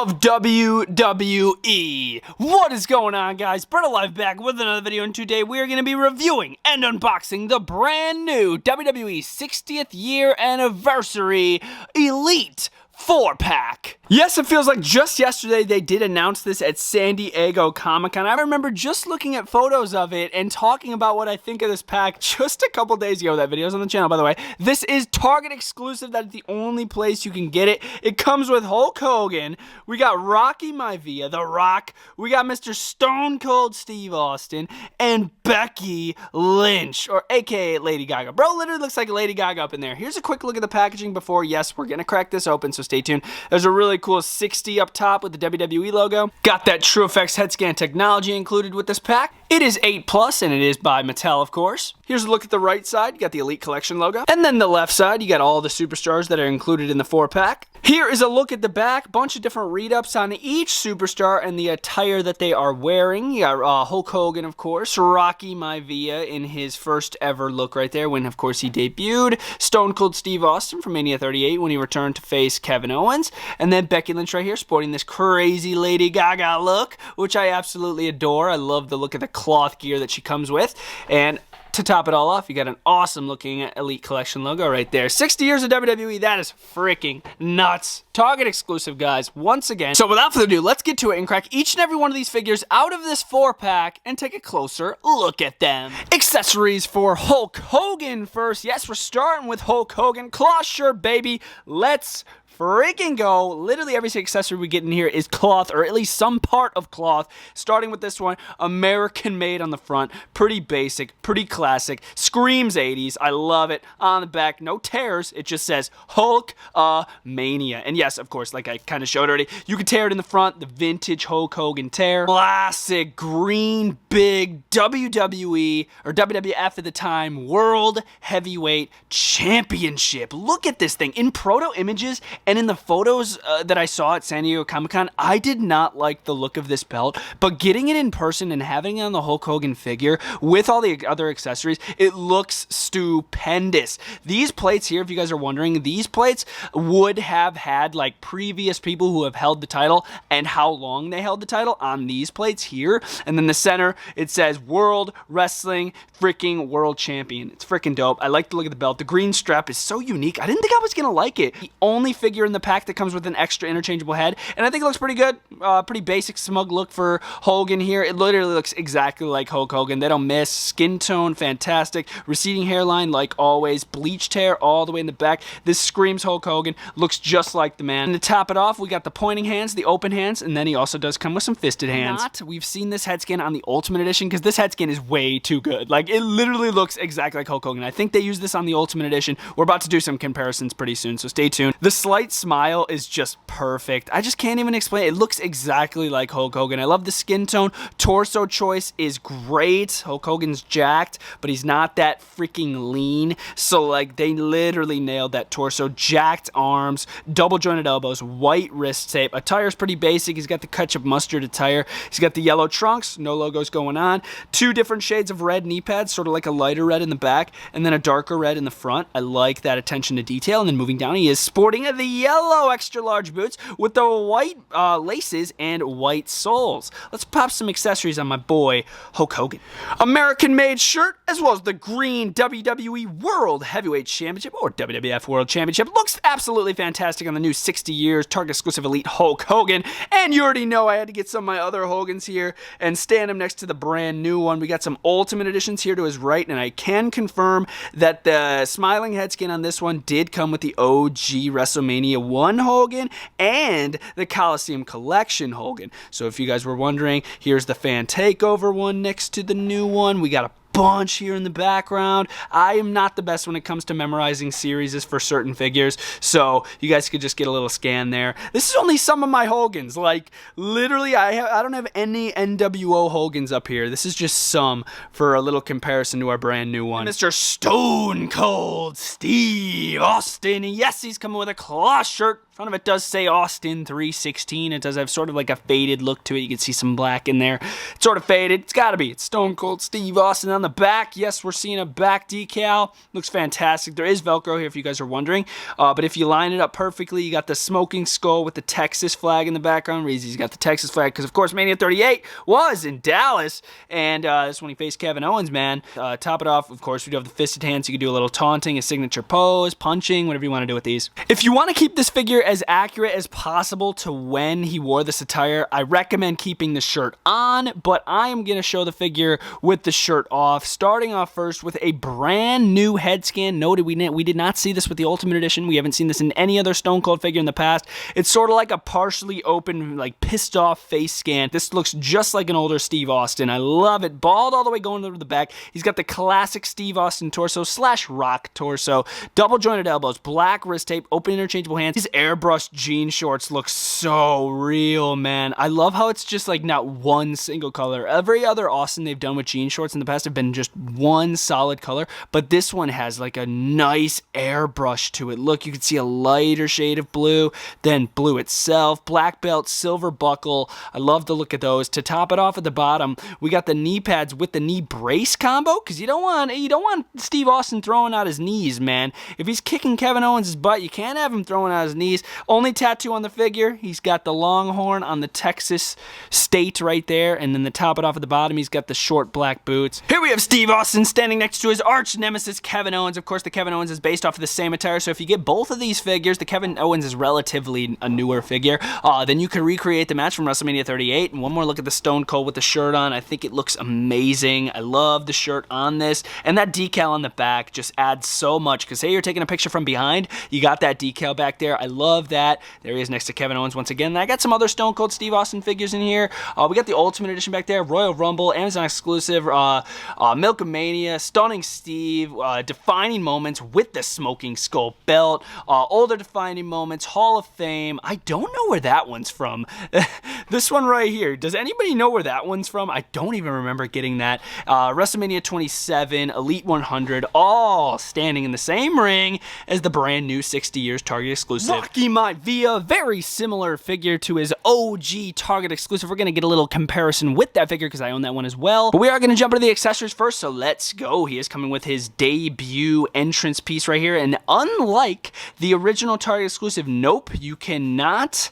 of WWE. What is going on, guys? Bretto Live back with another video, and today we are going to be reviewing and unboxing the brand new WWE 60th year anniversary Elite 4-pack. Yes, it feels like just yesterday they did announce this at San Diego Comic-Con. I remember just looking at photos of it and talking about what I think of this pack just a couple days ago. That video's on the channel, by the way. This is Target exclusive. That's the only place you can get it. It comes with Hulk Hogan. We got Rocky Maivia, The Rock. We got Mr. Stone Cold Steve Austin and Becky Lynch, or aka Lady Gaga. Bro literally looks like Lady Gaga up in there. Here's a quick look at the packaging before. Yes, we're gonna crack this open, so stay tuned. There's a really cool 60 up top with the WWE logo. Got that TrueFX head scan technology included with this pack. It is 8+, and it is by Mattel, of course. Here's a look at the right side. You got the Elite Collection logo. And then the left side, you got all the superstars that are included in the 4-pack. Here is a look at the back. Bunch of different read-ups on each superstar and the attire that they are wearing. You got Hulk Hogan, of course. Rocky Maivia in his first ever look right there when, of course, he debuted. Stone Cold Steve Austin from Mania 38 when he returned to face Kevin Owens. And then Becky Lynch right here sporting this crazy Lady Gaga look, which I absolutely adore. I love the look of the cloth gear that she comes with. And to top it all off, you got an awesome looking Elite Collection logo right there. 60 years of WWE, that is freaking nuts. Target exclusive, guys, once again. So without further ado, let's get to it and crack each and every one of these figures out of this 4-pack and take a closer look at them. Accessories for Hulk Hogan first. Yes, we're starting with Hulk Hogan. Cloth shirt, baby. Let's freaking go. Literally every accessory we get in here is cloth, or at least some part of cloth. Starting with this one, American made on the front. Pretty basic, pretty classic. Screams 80s. I love it. On the back, no tears. It just says Hulk Mania. And yes, of course, like I kind of showed already, you can tear it in the front, the vintage Hulk Hogan tear. Classic green big WWE, or WWF at the time, World Heavyweight Championship. Look at this thing. In proto images and in the photos that I saw at San Diego Comic-Con, I did not like the look of this belt, but getting it in person and having it on the Hulk Hogan figure with all the other accessories, it looks stupendous. These plates here, if you guys are wondering, these plates would have had like previous people who have held the title and how long they held the title on these plates here. And then the center, it says World Wrestling freaking World Champion. It's freaking dope. I like the look of the belt. The green strap is so unique. I didn't think I was gonna like it. The only figure in the pack that comes with an extra interchangeable head, and I think it looks pretty good. Pretty basic smug look for Hogan here. It literally looks exactly like Hulk Hogan. They don't miss. Skin tone, fantastic. Receding hairline, like always. Bleached hair all the way in the back. This screams Hulk Hogan. Looks just like the man. And to top it off, we got the pointing hands, the open hands, and then he also does come with some fisted hands. We've seen this head skin on the Ultimate Edition, because this head skin is way too good. Like, it literally looks exactly like Hulk Hogan. I think they used this on the Ultimate Edition. We're about to do some comparisons pretty soon, so stay tuned. The slight smile is just perfect. I just can't even explain it. It looks exactly like Hulk Hogan. I love the skin tone. Torso choice is great. Hulk Hogan's jacked, but he's not that freaking lean. So, like, they literally nailed that torso. Jacked arms, double jointed elbows, white wrist tape. Attire's pretty basic. He's got the ketchup mustard attire. He's got the yellow trunks. No logos going on. 2 different shades of red knee pads, sort of like a lighter red in the back, and then a darker red in the front. I like that attention to detail. And then moving down, he is sporting the yellow extra large boots with the white laces and white soles. Let's pop some accessories on my boy Hulk Hogan. American made shirt, as well as the green WWE World Heavyweight Championship, or WWF World Championship. Looks absolutely fantastic on the new 60 years Target exclusive Elite Hulk Hogan. And you already know I had to get some of my other Hogans here and stand them next to the brand new one. We got some Ultimate Editions here to his right, and I can confirm that the smiling head skin on this one did come with the OG WrestleMania 1 Hogan and the Coliseum Collection Hogan. So if you guys were wondering, here's the Fan Takeover one next to the new one. We got a bunch here in the background. I am not the best when it comes to memorizing series for certain figures, so you guys could just get a little scan there. This is only some of my Hogans. Like, literally, I don't have any NWO Hogans up here. This is just some for a little comparison to our brand new one. Mr. Stone Cold Steve Austin. Yes, he's coming with a cloth shirt Front of it does say Austin 316. It does have sort of like a faded look to it. You can see some black in there. It's sort of faded. It's got to be. It's Stone Cold Steve Austin. On the back, yes, we're seeing a back decal. Looks fantastic. There is Velcro here if you guys are wondering. But if you line it up perfectly, you got the smoking skull with the Texas flag in the background. Reezy's got the Texas flag because, of course, Mania 38 was in Dallas. And this when he faced Kevin Owens, man. Top it off, of course, we do have the fisted hands. You can do a little taunting, a signature pose, punching, whatever you want to do with these. If you want to keep this figure as accurate as possible to when he wore this attire, I recommend keeping the shirt on, but I am going to show the figure with the shirt off, starting off first with a brand new head scan. Noted we did not see this with the Ultimate Edition. We haven't seen this in any other Stone Cold figure in the past. It's sort of like a partially open, like pissed off face scan. This looks just like an older Steve Austin. I love it. Bald all the way going to the back. He's got the classic Steve Austin torso / rock torso, double jointed elbows, black wrist tape, open interchangeable hands. These airbrushed jean shorts look so real, man. I love how it's just like not one single color. Every other Austin they've done with jean shorts in the past have been just one solid color, but this one has like a nice airbrush to it. Look, you can see a lighter shade of blue, then blue itself, black belt, silver buckle. I love the look of those. To top it off at the bottom, we got the knee pads with the knee brace combo, because you don't want Steve Austin throwing out his knees, man. If he's kicking Kevin Owens' butt, you can't have him throwing out his knees. Only tattoo on the figure, he's got the longhorn on the Texas state right there, and then to top it off at the bottom, he's got the short black boots. Here we have Steve Austin standing next to his arch nemesis, Kevin Owens. Of course, the Kevin Owens is based off of the same attire, so if you get both of these figures, the Kevin Owens is relatively a newer figure, then you can recreate the match from WrestleMania 38. And one more look at the Stone Cold with the shirt on. I think it looks amazing. I love the shirt on this, and that decal on the back just adds so much, because say you're taking a picture from behind, you got that decal back there. I love that. There he is next to Kevin Owens once again. And I got some other Stone Cold Steve Austin figures in here. We got the Ultimate Edition back there, Royal Rumble, Amazon exclusive, Milkamania, Stunning Steve, Defining Moments with the Smoking Skull belt, Older Defining Moments, Hall of Fame. I don't know where that one's from. This one right here, does anybody know where that one's from? I don't even remember getting that. WrestleMania 27, Elite 100, all standing in the same ring as the brand new 60 years Target exclusive Rocky Maivia. Very similar figure to his OG Target exclusive. We're going to get a little comparison with that figure because I own that one as well. But we are going to jump into the accessories first, so let's go. He is coming with his debut entrance piece right here, and unlike the original Target exclusive, nope, you cannot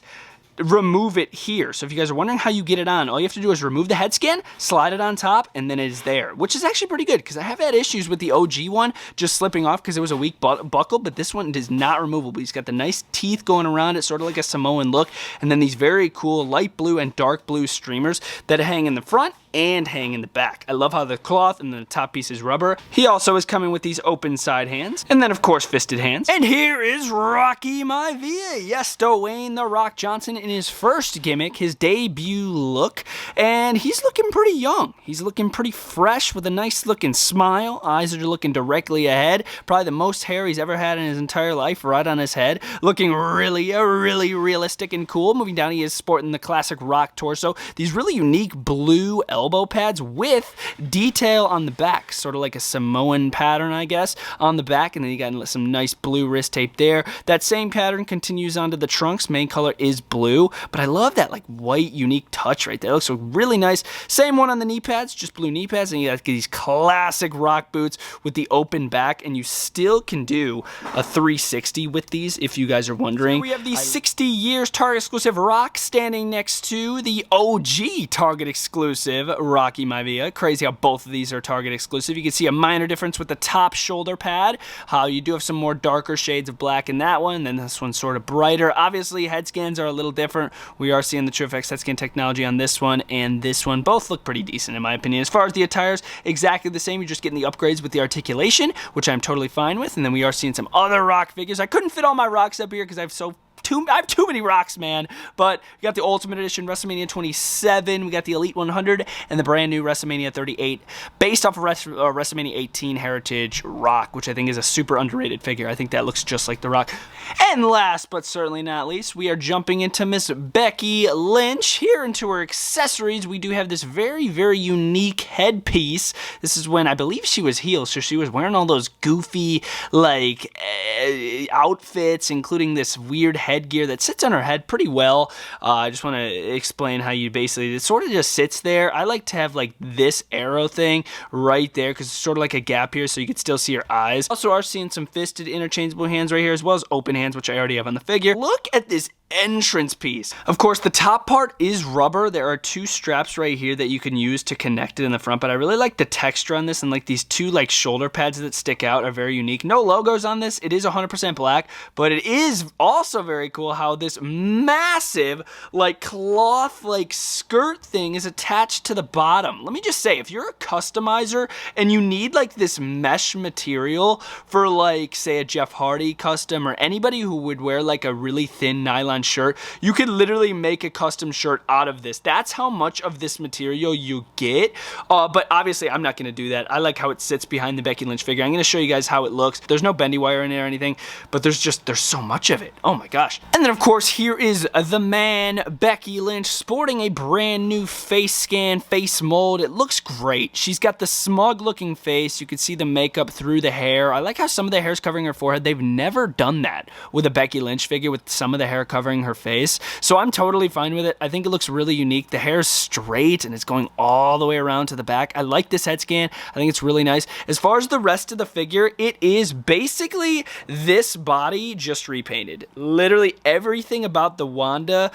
remove it here. So if you guys are wondering how you get it on, all you have to do is remove the head scan, slide it on top, and then it is there, which is actually pretty good, because I have had issues with the OG one just slipping off because it was a weak buckle, but this one is not removable. He's got the nice teeth going around it, sort of like a Samoan look, and then these very cool light blue and dark blue streamers that hang in the front and hang in the back. I love how the cloth and the top piece is rubber. He also is coming with these open side hands, and then of course fisted hands. And here is Rocky Maivia. Yes, Dwayne The Rock Johnson in his first gimmick, his debut look, and he's looking pretty young. He's looking pretty fresh with a nice looking smile. Eyes are looking directly ahead. Probably the most hair he's ever had in his entire life right on his head. Looking really realistic and cool. Moving down, he is sporting the classic Rock torso. These really unique blue elbow pads with detail on the back, sort of like a Samoan pattern, I guess, on the back, and then you got some nice blue wrist tape there. That same pattern continues onto the trunks. Main color is blue, but I love that like white unique touch right there. It looks really nice. Same one on the knee pads, just blue knee pads, and you got these classic Rock boots with the open back, and you still can do a 360 with these if you guys are wondering. So we have the 60 years Target exclusive Rock standing next to the OG Target exclusive Rocky Maivia. Crazy how both of these are Target exclusive. You can see a minor difference with the top shoulder pad, how you do have some more darker shades of black in that one, and then this one's sort of brighter. Obviously, head scans are a little different. We are seeing the TrueFX head scan technology on this one and this one. Both look pretty decent in my opinion. As far as the attires, exactly the same. You're just getting the upgrades with the articulation, which I'm totally fine with, and then we are seeing some other Rock figures. I couldn't fit all my Rocks up here because I have too many Rocks, man. But we got the Ultimate Edition WrestleMania 27, we got the Elite 100, and the brand new WrestleMania 38, based off of WrestleMania 18 Heritage Rock, which I think is a super underrated figure. I think that looks just like The Rock. And last but certainly not least, we are jumping into Miss Becky Lynch. Here into her accessories, we do have this very unique headpiece. This is when I believe she was heel, so she was wearing all those goofy like outfits, including this weird head headgear that sits on her head pretty well. I just want to explain how you basically, it sort of just sits there. I like to have like this arrow thing right there because it's sort of like a gap here so you can still see her eyes. Also are seeing some fisted interchangeable hands right here as well as open hands, which I already have on the figure. Look at this entrance piece. Of course, the top part is rubber. There are two straps right here that you can use to connect it in the front, but I really like the texture on this, and like these two like shoulder pads that stick out are very unique. No logos on this. It is 100% black, but it is also very cool how this massive like cloth like skirt thing is attached to the bottom. Let me just say, if you're a customizer and you need like this mesh material for like say a Jeff Hardy custom or anybody who would wear like a really thin nylon shirt, you could literally make a custom shirt out of this. That's how much of this material you get. But obviously I'm not going to do that. I like how it sits behind the Becky Lynch figure. I'm going to show you guys how it looks. There's no bendy wire in there or anything, but there's so much of it. Oh my gosh. And then of course here is the man Becky Lynch sporting a brand new face scan, face mold. It looks great. She's got the smug looking face. You can see the makeup through the hair. I like how some of the hair is covering her forehead. They've never done that with a Becky Lynch figure, with some of the hair covering her face. So I'm totally fine with it. I think it looks really unique. The hair is straight and it's going all the way around to the back. I like this head scan. I think it's really nice. As far as the rest of the figure, it is basically this body just repainted. Literally everything about the Wanda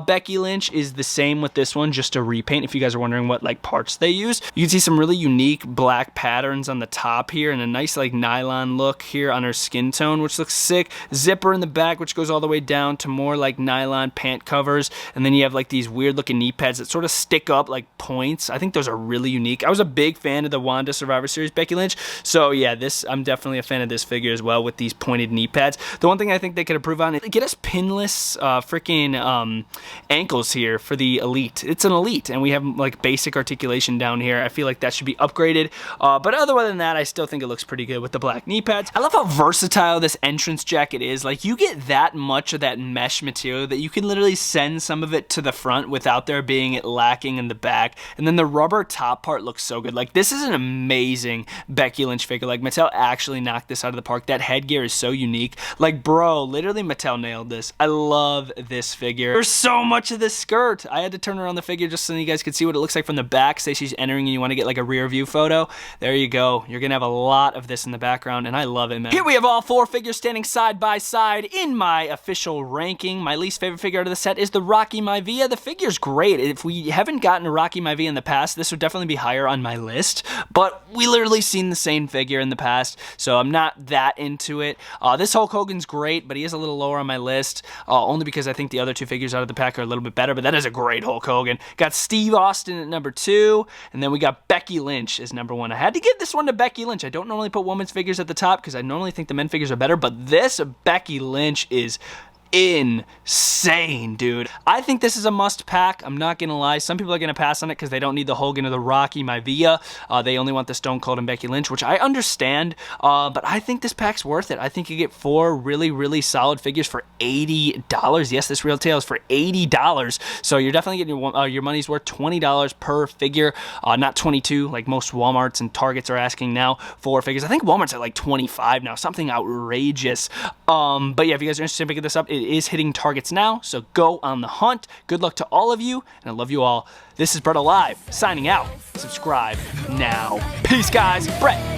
Becky Lynch is the same with this one, just a repaint. If you guys are wondering what like parts they use, you can see some really unique black patterns on the top here and a nice like nylon look here on her skin tone, which looks sick. Zipper in the back, which goes all the way down to more like nylon pant covers, and then you have like these weird looking knee pads that sort of stick up like points. I think those are really unique. I was a big fan of the Wanda Survivor Series Becky Lynch, so yeah, I'm definitely a fan of this figure as well with these pointed knee pads. The one thing I think they could improve on is get us pinless freaking ankles here for the Elite. It's an Elite and we have like basic articulation down here. I feel like that should be upgraded, but other than that, I still think it looks pretty good with the black knee pads. I love how versatile this entrance jacket is. Like, you get that much of that mesh material that you can literally send some of it to the front without there being it lacking in the back. And then the rubber top part looks so good. Like, this is an amazing Becky Lynch figure. Like, Mattel actually knocked this out of the park. That headgear is so unique. Like, bro, literally Mattel nailed this. I love this figure. There's so much of this skirt. I had to turn around the figure just so you guys could see what it looks like from the back. Say she's entering and you want to get like a rear view photo. There you go. You're gonna have a lot of this in the background, and I love it, man. Here we have all four figures standing side by side in my official ranking. My least favorite figure out of the set is the Rocky Maivia. The figure's great. If we haven't gotten a Rocky Maivia in the past, this would definitely be higher on my list, but we literally seen the same figure in the past, so I'm not that into it. This Hulk Hogan's great, but he is a little lower on my list, only because I think the other two figures out of the pack are a little bit better, but that is a great Hulk Hogan. Got Steve Austin at number 2, and then we got Becky Lynch as number 1. I had to give this one to Becky Lynch. I don't normally put women's figures at the top because I normally think the men figures are better, but this Becky Lynch is insane, dude. I think this is a must pack. I'm not gonna lie. Some people are gonna pass on it because they don't need the Hogan or the Rocky Maivia. They only want the Stone Cold and Becky Lynch, which I understand, but I think this pack's worth it. I think you get 4 really, really solid figures for $80. Yes, this retail is for $80, so you're definitely getting your money's worth. $20 per figure, not $22 like most Walmarts and Targets are asking now for figures. I think Walmart's at like $25 now, something outrageous. But yeah, if you guys are interested in picking this up, it is hitting Targets now, so go on the hunt. Good luck to all of you, and I love you all. This is Bretto Live, signing out. Subscribe now. Peace, guys. Brett.